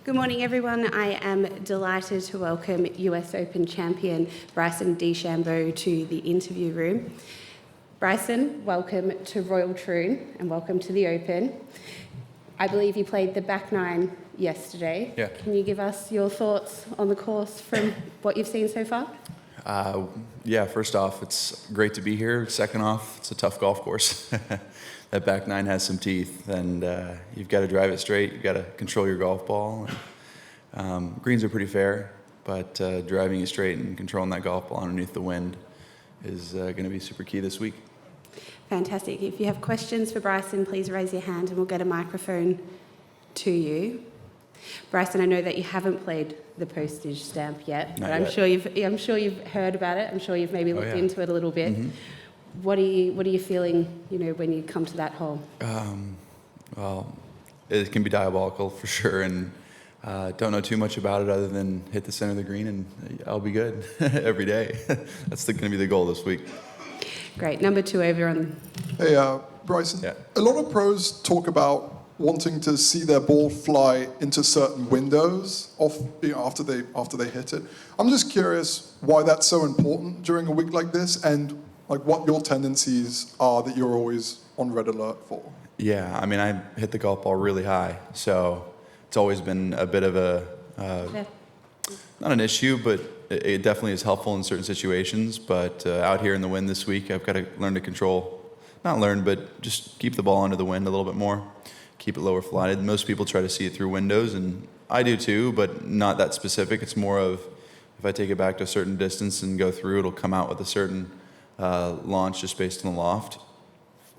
Good morning, everyone. I am delighted to welcome US Open champion Bryson DeChambeau to the interview room. Bryson, welcome to Royal Troon and welcome to the Open. I believe you played the back nine yesterday. Yeah. Can you give us your thoughts on the course from what you've seen so far? First off, it's great to be here. Second off, it's a tough golf course. That back nine has some teeth, and you've got to drive it straight. You've got to control your golf ball. And, greens are pretty fair, but driving it straight and controlling that golf ball underneath the wind is going to be super key this week. Fantastic. If you have questions for Bryson, please raise your hand and we'll get a microphone to you. Bryson, I know that you haven't played the postage stamp yet, but I'm sure you've heard about it. I'm sure you've maybe looked into it a little bit. Mm-hmm. What are you feeling, when you come to that hole? Well, it can be diabolical for sure, and don't know too much about it other than hit the center of the green and I'll be good every day. That's going to be the goal this week. Great. Number two over on. Hey, Bryson. Yeah. A lot of pros talk about wanting to see their ball fly into certain windows after they hit it. I'm just curious why that's so important during a week like this, and what your tendencies are that you're always on red alert for. Yeah, I mean, I hit the golf ball really high, so it's always been a bit of a, not an issue, but it definitely is helpful in certain situations. But out here in the wind this week, I've got to learn to control, not learn, but just keep the ball under the wind a little bit more, keep it lower flighted. Most people try to see it through windows, and I do too, but not that specific. It's more of, if I take it back to a certain distance and go through, it'll come out with a certain launch just based on the loft.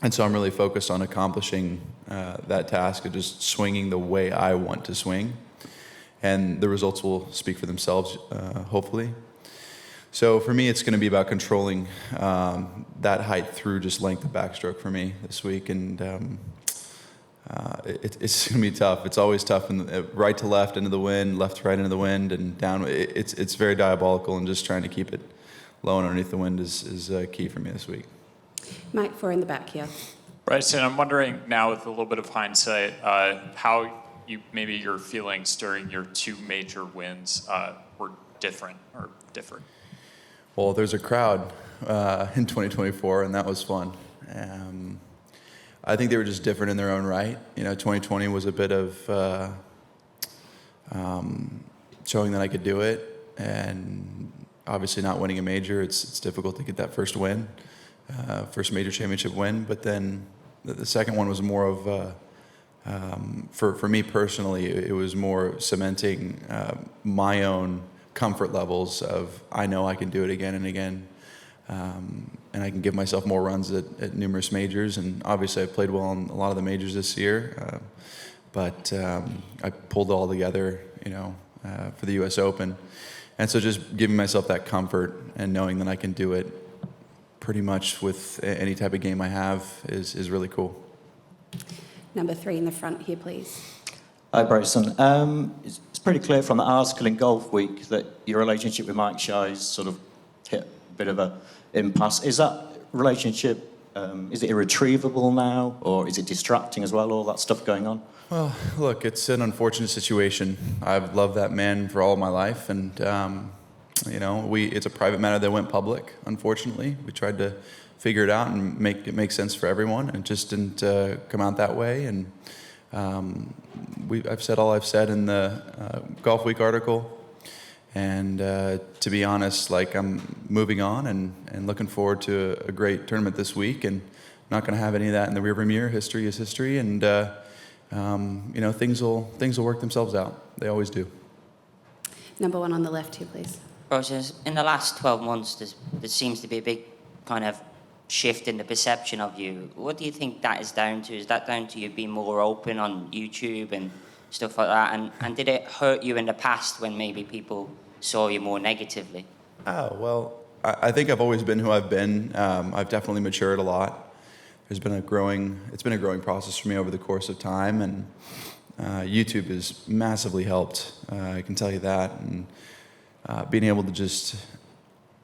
And so I'm really focused on accomplishing that task of just swinging the way I want to swing. And the results will speak for themselves, hopefully. So for me, it's going to be about controlling that height through just length of backstroke for me this week. And it's going to be tough. It's always tough, right to left into the wind, left to right into the wind, and down. It's very diabolical, and just trying to keep it low and underneath the wind is key for me this week. Mike, four in the back here. Bryson, I'm wondering now with a little bit of hindsight, how your feelings during your two major wins were different or different. Well, there's a crowd in 2024, and that was fun. I think they were just different in their own right. 2020 was a bit of showing that I could do it, and obviously not winning a major, it's difficult to get that first win, first major championship win. But then the second one was more of, for me personally, it was more cementing my own comfort levels of, I know I can do it again and again, and I can give myself more runs at numerous majors. And obviously I've played well in a lot of the majors this year, but I pulled it all together, for the US Open. And so just giving myself that comfort and knowing that I can do it pretty much with any type of game I have is really cool. Number three in the front here, please. Hi, Bryson. It's pretty clear from the article in Golf Week that your relationship with Mike Shai has sort of hit a bit of a impasse. Is that relationship, is it irretrievable now, or is it distracting as well, all that stuff going on? Well, look, it's an unfortunate situation. I've loved that man for all my life, and it's a private matter that went public. Unfortunately, we tried to figure it out and make it make sense for everyone, and it just didn't come out that way. And I've said all I've said in the Golf Week article, and to be honest, I'm moving on and looking forward to a great tournament this week, and not going to have any of that in the rearview mirror. History is history, and things will work themselves out. They always do. Number one on the left here, please. Rogers, in the last 12 months, there seems to be a big kind of shift in the perception of you. What do you think that is down to? Is that down to you being more open on YouTube and stuff like that? And did it hurt you in the past when maybe people saw you more negatively? Oh, well, I think I've always been who I've been. I've definitely matured a lot. It's been a growing process for me over the course of time, and YouTube has massively helped. I can tell you that, and being able to just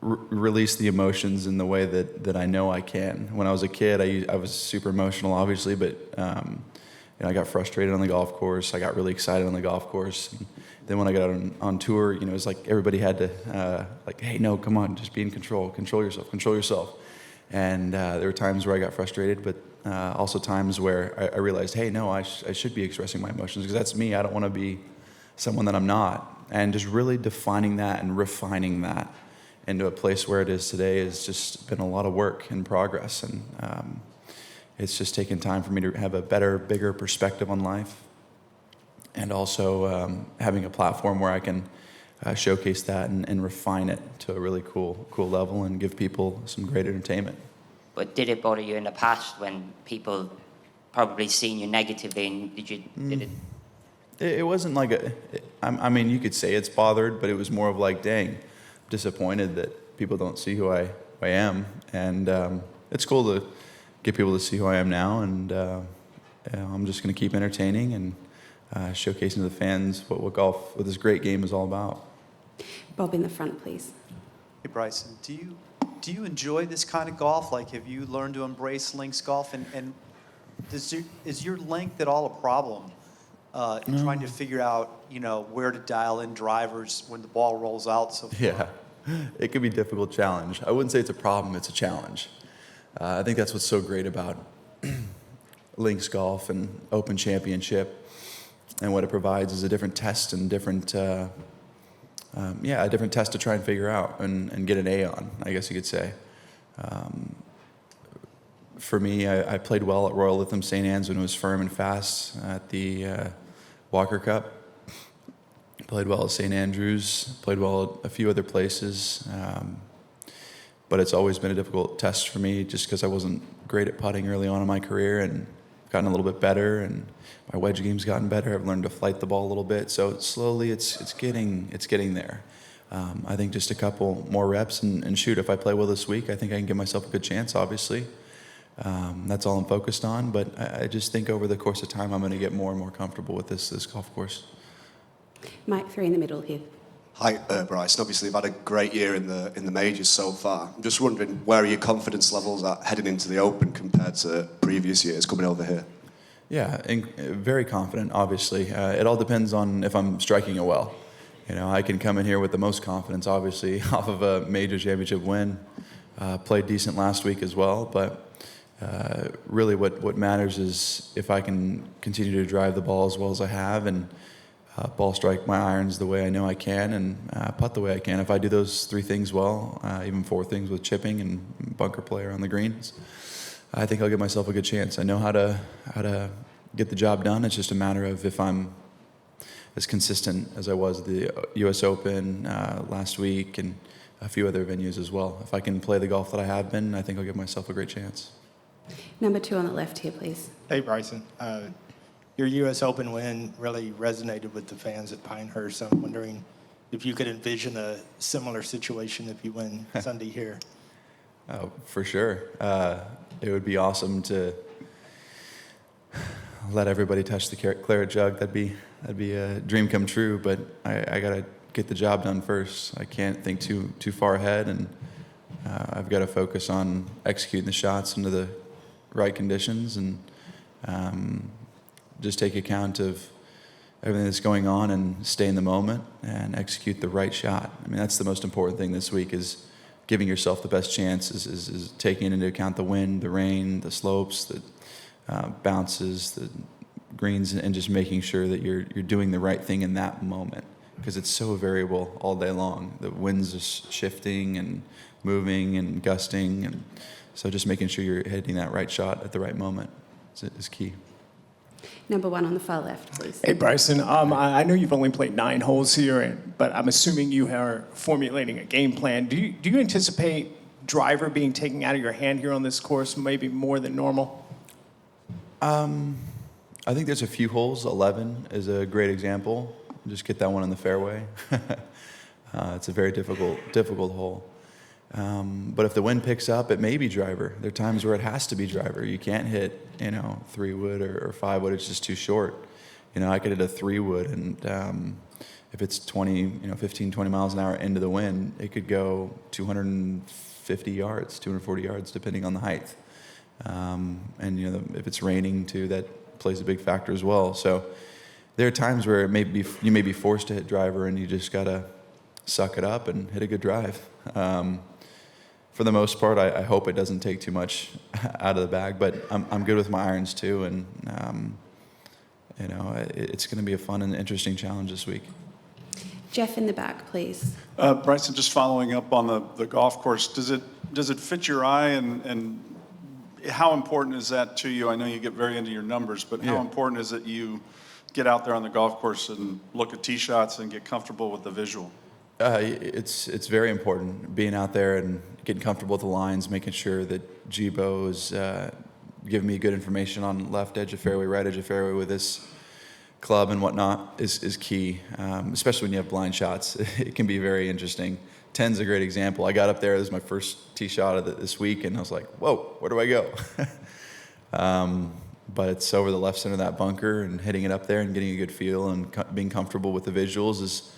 release the emotions in the way that I know I can. When I was a kid, I was super emotional, obviously, but I got frustrated on the golf course. I got really excited on the golf course. And then when I got on tour, it was like everybody had to, hey, no, come on, just be in control. Control yourself. And there were times where I got frustrated, but also times where I realized, hey, no, I should be expressing my emotions because that's me. I don't want to be someone that I'm not. And just really defining that and refining that into a place where it is today has just been a lot of work and progress. And it's just taken time for me to have a better, bigger perspective on life. And also having a platform where I can showcase that and refine it to a really cool level and give people some great entertainment. But did it bother you in the past when people probably seen you negatively and did it? It wasn't like I mean, you could say it's bothered, but it was more of like, dang, disappointed that people don't see who I am. And it's cool to get people to see who I am now. And I'm just going to keep entertaining and showcasing to the fans what this great game is all about. Bob in the front, please. Hey, Bryson, do you enjoy this kind of golf? Like, have you learned to embrace links golf? And is your length at all a problem in trying to figure out, where to dial in drivers when the ball rolls out so far? Yeah, it could be a difficult challenge. I wouldn't say it's a problem, it's a challenge. I think that's what's so great about links golf and Open Championship, and what it provides is a different test and different, a different test to try and figure out and get an A on, I guess you could say. For me, I played well at Royal Lytham St. Anne's when it was firm and fast at the Walker Cup. Played well at St. Andrews, played well at a few other places. But it's always been a difficult test for me just because I wasn't great at putting early on in my career and gotten a little bit better, and my wedge game's gotten better. I've learned to flight the ball a little bit. So slowly it's getting there. I think just a couple more reps and shoot, if I play well this week, I think I can give myself a good chance, obviously. That's all I'm focused on, but I just think over the course of time I'm going to get more and more comfortable with this golf course. Mike, 3 in the middle here. Hi, Bryce. Obviously, you've had a great year in the majors so far. I'm just wondering, where are your confidence levels at heading into the Open compared to previous years coming over here? Yeah, very confident, obviously. It all depends on if I'm striking it well. I can come in here with the most confidence, obviously, off of a major championship win. Played decent last week as well, but really what matters is if I can continue to drive the ball as well as I have and ball strike my irons the way I know I can and putt the way I can. If I do those 3 things well, even 4 things with chipping and bunker play around the greens, I think I'll give myself a good chance. I know how to get the job done. It's just a matter of if I'm as consistent as I was at the U.S. Open last week and a few other venues as well. If I can play the golf that I have been, I think I'll give myself a great chance. Number 2 on the left here, please. Hey, Bryson. Your U.S. Open win really resonated with the fans at Pinehurst. I'm wondering if you could envision a similar situation if you win Sunday here. Oh, for sure. It would be awesome to let everybody touch the claret jug. That'd be a dream come true. But I gotta get the job done first. I can't think too far ahead, and I've got to focus on executing the shots into the right conditions and just take account of everything that's going on and stay in the moment and execute the right shot. I mean, that's the most important thing this week is giving yourself the best chance, is taking into account the wind, the rain, the slopes, the bounces, the greens, and just making sure that you're doing the right thing in that moment because it's so variable all day long. The wind's just shifting and moving and gusting, and so just making sure you're hitting that right shot at the right moment is key. Number 1 on the far left, please. Hey, Bryson. I know you've only played 9 holes here, but I'm assuming you are formulating a game plan. Do you anticipate driver being taken out of your hand here on this course, maybe more than normal? I think there's a few holes. 11 is a great example. Just get that one in the fairway. It's a very difficult hole. But if the wind picks up, it may be driver. There are times where it has to be driver. You can't hit, 3-wood or 5-wood. It's just too short. I could hit a 3-wood, and if it's 15, 20 miles an hour into the wind, it could go 250 yards, 240 yards, depending on the height. And if it's raining too, that plays a big factor as well. So there are times where you may be forced to hit driver, and you just gotta suck it up and hit a good drive. For the most part, I hope it doesn't take too much out of the bag, but I'm good with my irons too, and it's going to be a fun and interesting challenge this week. Jeff in the back, please. Bryson, just following up on the golf course, does it fit your eye, and how important is that to you? I know you get very into your numbers, but how important is it you get out there on the golf course and look at tee shots and get comfortable with the visual? It's very important being out there and getting comfortable with the lines, making sure that Jibo is giving me good information on left edge of fairway, right edge of fairway with this club and whatnot is key, especially when you have blind shots. It can be very interesting. 10's a great example. I got up there, this was my first tee shot of this week, and I was like, whoa, where do I go? But it's over the left center of that bunker, and hitting it up there and getting a good feel and being comfortable with the visuals is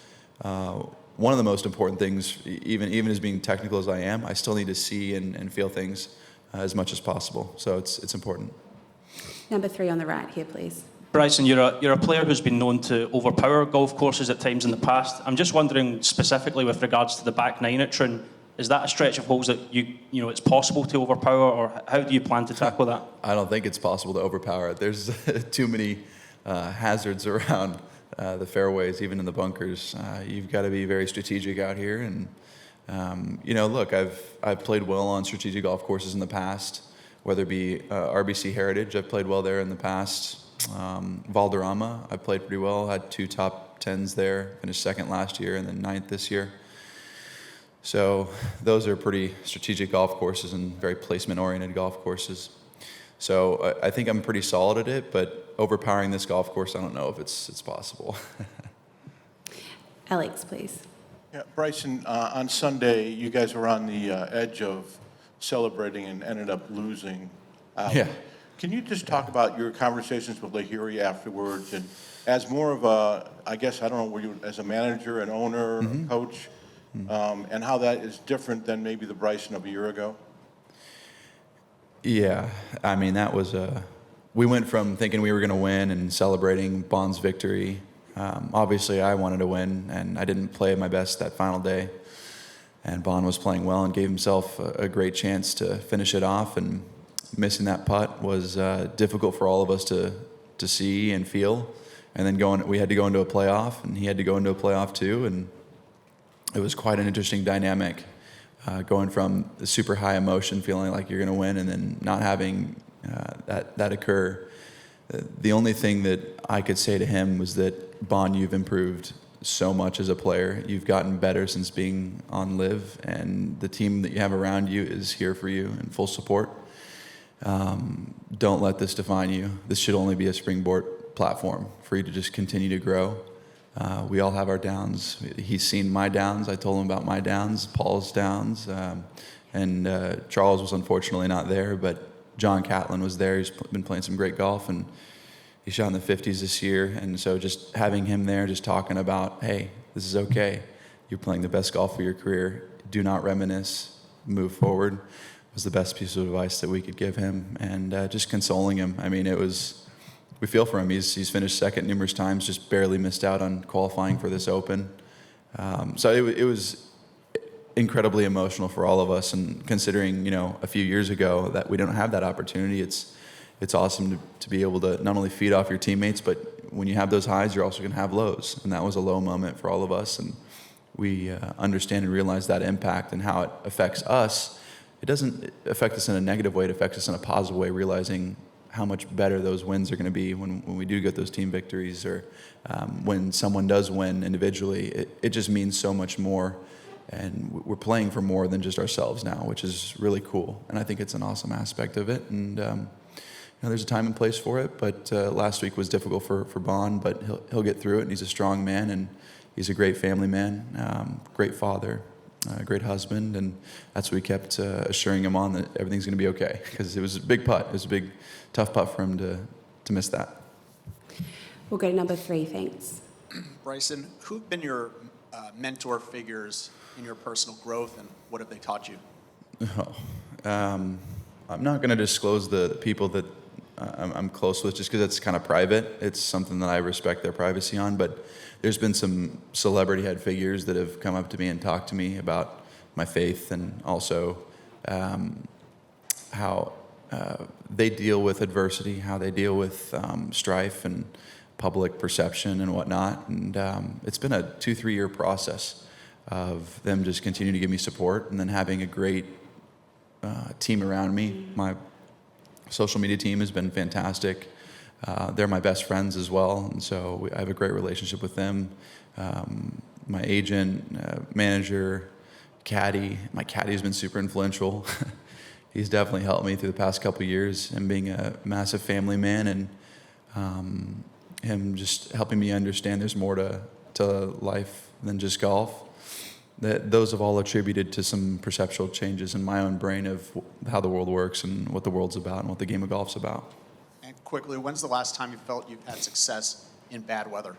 one of the most important things. Even as being technical as I am, I still need to see and feel things as much as possible. So it's important. Number 3 on the right here, please. Bryson, you're a player who's been known to overpower golf courses at times in the past. I'm just wondering specifically with regards to the back 9 at Troon, is that a stretch of holes that it's possible to overpower, or how do you plan to tackle that? I don't think it's possible to overpower it. There's too many hazards around the fairways, even in the bunkers. You've got to be very strategic out here, and look, I've played well on strategic golf courses in the past, whether it be RBC Heritage. I've played well there in the past. Valderrama, I played pretty well. Had 2 top 10s there. Finished 2nd last year and then 9th this year. So those are pretty strategic golf courses and very placement-oriented golf courses. So I think I'm pretty solid at it, but overpowering this golf course, I don't know if it's possible. Alex, please. Yeah, Bryson, on Sunday, you guys were on the edge of celebrating and ended up losing. Yeah. Can you just talk about your conversations with Lahiri afterwards, and as more of a, I guess, I don't know, were you as a manager, an owner, a coach, and how that is different than maybe the Bryson of a year ago? Yeah, I mean, that was we went from thinking we were going to win and celebrating Bond's victory. Obviously, I wanted to win, and I didn't play my best that final day. And Bond was playing well and gave himself a great chance to finish it off, and missing that putt was difficult for all of us to see and feel. And then we had to go into a playoff, and he had to go into a playoff too, and it was quite an interesting dynamic, going from the super high emotion, feeling like you're going to win, and then not having that occur. The only thing that I could say to him was that, Bond, you've improved so much as a player. You've gotten better since being on LIV, and the team that you have around you is here for you in full support. Don't let this define you. This should only be a springboard platform for you to just continue to grow. We all have our downs. He's seen my downs. I told him about my downs, Paul's downs, and Charles was unfortunately not there, but John Catlin was there. He's been playing some great golf, and he shot in the 50s this year. And so just having him there, just talking about, hey, this is okay. You're playing the best golf of your career. Do not reminisce. Move forward, was the best piece of advice that we could give him, and just consoling him. I mean, we feel for him. He's finished second numerous times, just barely missed out on qualifying for this Open. So it was incredibly emotional for all of us, and considering, a few years ago that we don't have that opportunity, it's awesome to be able to not only feed off your teammates, but when you have those highs, you're also going to have lows, and that was a low moment for all of us, and we understand and realize that impact and how it affects us. It doesn't affect us in a negative way. It affects us in a positive way, realizing how much better those wins are going to be when we do get those team victories, or when someone does win individually. It just means so much more, and we're playing for more than just ourselves now, which is really cool. And I think it's an awesome aspect of it. And there's a time and place for it. But last week was difficult for Bond, but he'll get through it. And he's a strong man, and he's a great family man, great father. Great husband, and that's what we kept assuring him on, that everything's going to be okay, because it was a big putt. It was a big, tough putt for him to miss that. We'll go to number 3, thanks. Bryson, who've been your mentor figures in your personal growth, and what have they taught you? I'm not going to disclose the people that I'm close with, just because it's kind of private. It's something that I respect their privacy on. But there's been some celebrity head figures that have come up to me and talked to me about my faith, and also how they deal with adversity, how they deal with strife and public perception and whatnot. And it's been a 2-3 year process of them just continuing to give me support, and then having a great team around me. My social media team has been fantastic. They're my best friends as well, and so I have a great relationship with them. My agent, manager, caddy. My caddy has been super influential. He's definitely helped me through the past couple of years, and being a massive family man, and him just helping me understand there's more to life than just golf. Those have all attributed to some perceptual changes in my own brain of how the world works and what the world's about and what the game of golf's about. And quickly, when's the last time you felt you've had success in bad weather?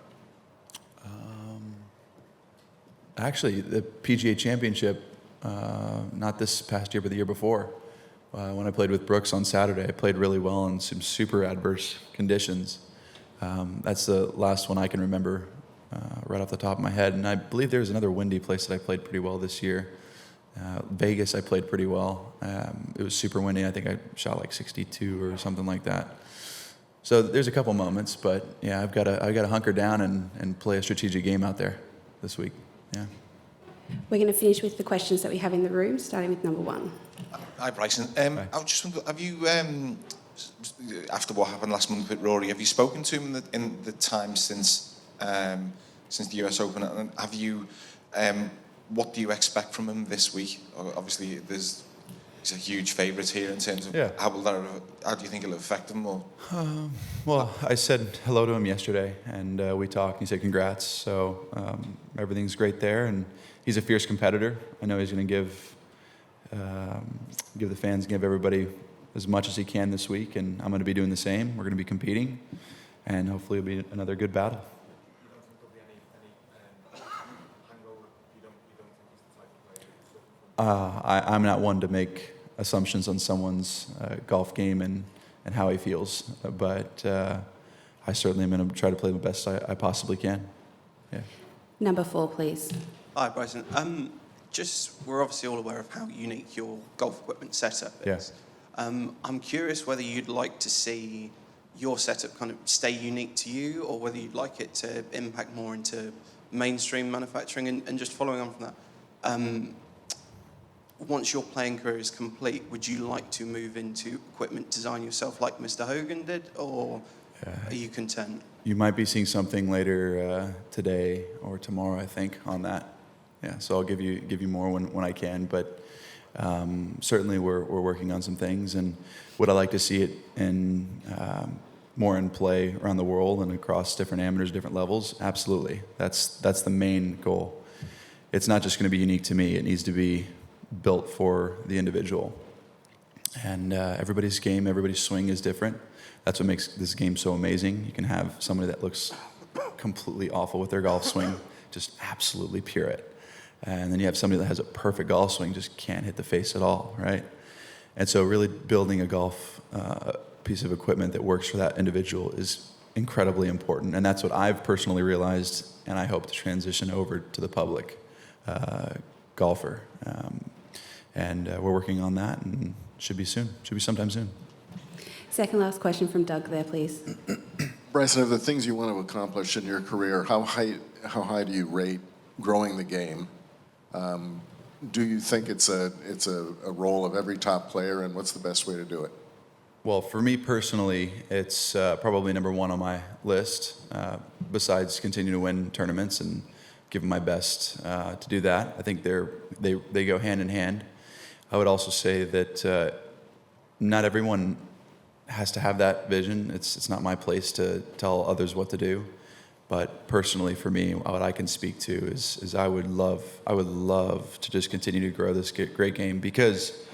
Actually, the PGA Championship, not this past year, but the year before, when I played with Brooks on Saturday, I played really well in some super adverse conditions. That's the last one I can remember right off the top of my head. And I believe there was another windy place that I played pretty well this year. Vegas, I played pretty well. It was super windy. I think I shot like 62 or something like that. So there's a couple moments, but yeah, I've got to hunker down and play a strategic game out there this week. Yeah. We're going to finish with the questions that we have in the room, starting with number 1. Hi, Bryson. I was just wondering, have you, after what happened last month with Rory, have you spoken to him in the time since the US Open? And have you, what do you expect from him this week? Obviously, he's a huge favourite here in terms of how do you think it'll affect him? Or? Well, I said hello to him yesterday, and we talked. He said congrats. So everything's great there, and he's a fierce competitor. I know he's going to give the fans, give everybody as much as he can this week, and I'm going to be doing the same. We're going to be competing, and hopefully it'll be another good battle. I'm not one to make assumptions on someone's golf game and how he feels, but I certainly am going to try to play the best I possibly can. Yeah. Number 4, please. Hi, Bryson. We're obviously all aware of how unique your golf equipment setup is. Yeah. I'm curious whether you'd like to see your setup kind of stay unique to you, or whether you'd like it to impact more into mainstream manufacturing. And just following on from that, once your playing career is complete, would you like to move into equipment design yourself like Mr. Hogan did, or are you content? You might be seeing something later today or tomorrow, I think, on that. Yeah, so I'll give you more when I can, but certainly we're working on some things, and would I like to see it in more in play around the world and across different amateurs, different levels? Absolutely. That's the main goal. It's not just going to be unique to me. It needs to be built for the individual. And everybody's game, everybody's swing is different. That's what makes this game so amazing. You can have somebody that looks completely awful with their golf swing, just absolutely pure it. And then you have somebody that has a perfect golf swing, just can't hit the face at all, right? And so really building a golf piece of equipment that works for that individual is incredibly important. And that's what I've personally realized, and I hope to transition over to the public golfer. And we're working on that, and should be soon. Should be sometime soon. Second last question from Doug there, please. Bryson, of the things you want to accomplish in your career, how high do you rate growing the game? Do you think it's a role of every top player, and what's the best way to do it? Well, for me personally, it's probably number 1 on my list, besides continuing to win tournaments and give my best to do that. I think they go hand in hand. I would also say that not everyone has to have that vision. It's not my place to tell others what to do. But personally, for me, what I can speak to is I would love to just continue to grow this great game, because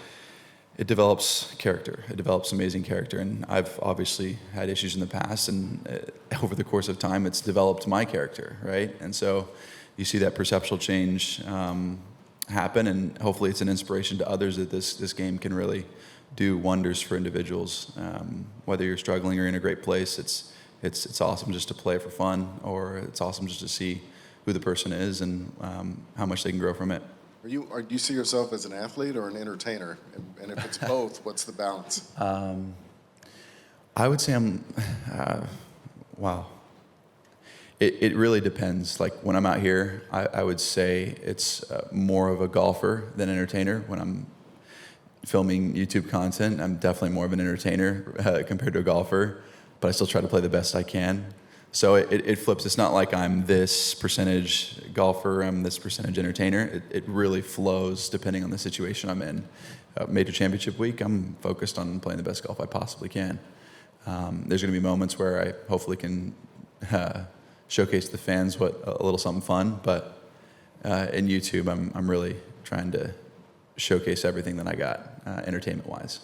it develops character. It develops amazing character. And I've obviously had issues in the past, and over the course of time, it's developed my character, right? And so you see that perceptual change happen, and hopefully it's an inspiration to others that this game can really do wonders for individuals. Whether you're struggling or in a great place, it's awesome just to play for fun, or it's awesome just to see who the person is and how much they can grow from it. Do you see yourself as an athlete or an entertainer? And if it's both, what's the balance? I would say wow. It really depends. Like when I'm out here, I would say it's more of a golfer than entertainer. When I'm filming YouTube content, I'm definitely more of an entertainer compared to a golfer, but I still try to play the best I can. So it flips. It's not like I'm this percentage golfer, I'm this percentage entertainer. It really flows depending on the situation I'm in. Major championship week, I'm focused on playing the best golf I possibly can. There's going to be moments where I hopefully can showcase the fans what a little something fun, but in YouTube, I'm really trying to showcase everything that I got, entertainment-wise.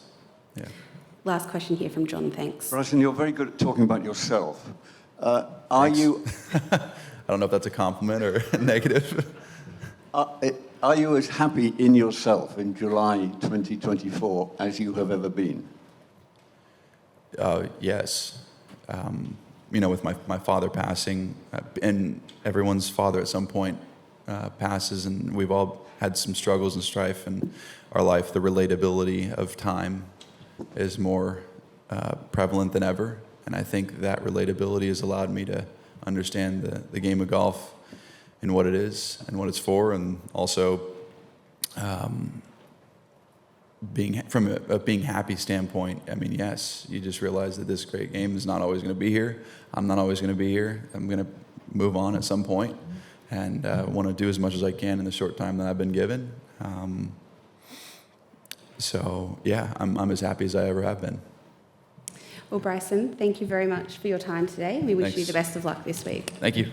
Yeah. Last question here from John, thanks. Bryson, you're very good at talking about yourself. Are you... I don't know if that's a compliment or negative. Are you as happy in yourself in July 2024 as you have ever been? Yes. With my father passing, and everyone's father at some point passes, and we've all had some struggles and strife in our life. The relatability of time is more prevalent than ever, and I think that relatability has allowed me to understand the game of golf and what it is and what it's for, and also from a being happy standpoint. I mean, yes, you just realize that this great game is not always going to be here. I'm not always going to be here. I'm going to move on at some point, and want to do as much as I can in the short time that I've been given. So yeah, I'm as happy as I ever have been. Well, Bryson, thank you very much for your time today. We wish Thanks. you the best of luck this week. Thank you.